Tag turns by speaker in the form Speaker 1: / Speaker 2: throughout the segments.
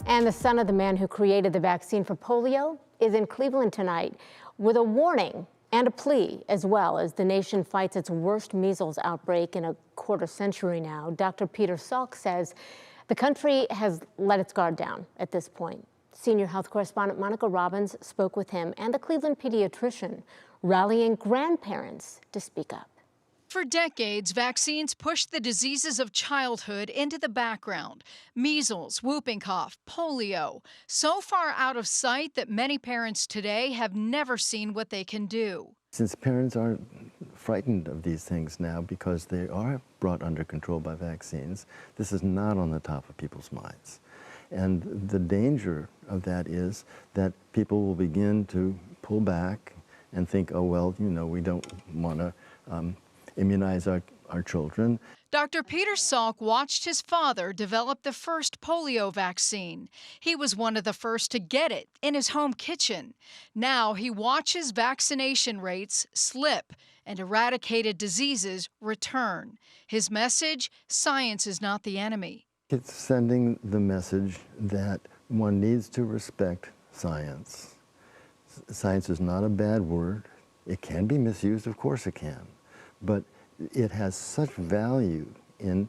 Speaker 1: And the son of the man who created the vaccine for polio is in Cleveland tonight with a warning and a plea, as well as the nation fights its worst measles outbreak in a quarter century now. Dr. Peter Salk says the country has let its guard down at this point. Senior health correspondent Monica Robbins spoke with him and the Cleveland pediatrician, rallying grandparents to speak up.
Speaker 2: For decades, vaccines pushed the diseases of childhood into the background. Measles, whooping cough, polio, so far out of sight that many parents today have never seen what they can do.
Speaker 3: Since parents are frightened of these things now because they are brought under control by vaccines, this is not on the top of people's minds. And the danger of that is that people will begin to pull back and think, oh, well, you know, we don't want to immunize our children.
Speaker 2: Dr. Peter Salk watched his father develop the first polio vaccine. He was one of the first to get it in his home kitchen. Now he watches vaccination rates slip and eradicated diseases return. His message: science is not the enemy.
Speaker 3: It's sending the message that one needs to respect science. Science is not a bad word. It can be misused, of course it can. But it has such value in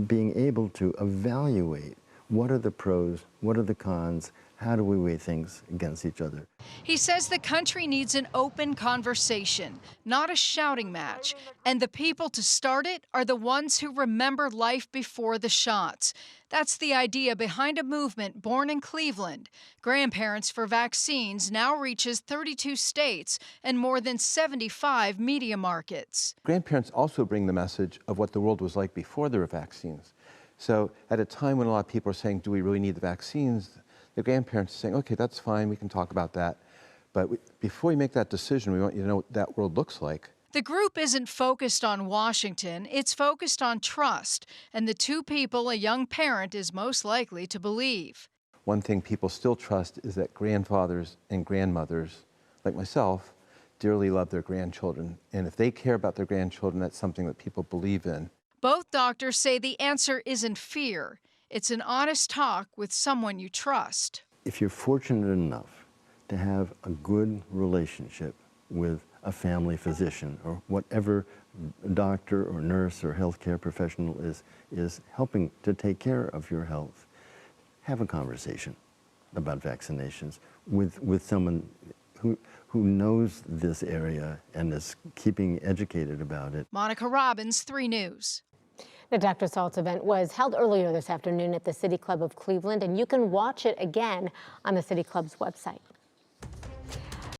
Speaker 3: being able to evaluate what are the pros, what are the cons, how do we weigh things against each other.
Speaker 2: He says the country needs an open conversation, not a shouting match. And the people to start it are the ones who remember life before the shots. That's the idea behind a movement born in Cleveland. Grandparents for Vaccines now reaches 32 states and more than 75 media markets.
Speaker 4: Grandparents also bring the message of what the world was like before there were vaccines. So at a time when a lot of people are saying, do we really need the vaccines? The grandparents are saying, okay, that's fine, we can talk about that. But before we make that decision, we want you to know what that world looks like.
Speaker 2: The group isn't focused on Washington, it's focused on trust, and the two people a young parent is most likely to believe.
Speaker 4: One thing people still trust is that grandfathers and grandmothers, like myself, dearly love their grandchildren. And if they care about their grandchildren, that's something that people believe in.
Speaker 2: Both doctors say the answer isn't fear. It's an honest talk with someone you trust.
Speaker 3: If you're fortunate enough to have a good relationship with a family physician or whatever doctor or nurse or healthcare professional is helping to take care of your health, have a conversation about vaccinations with someone who knows this area and is keeping educated about it.
Speaker 2: Monica Robbins, 3 News.
Speaker 1: The Dr. Salk's event was held earlier this afternoon at the City Club of Cleveland, and you can watch it again on the City Club's website.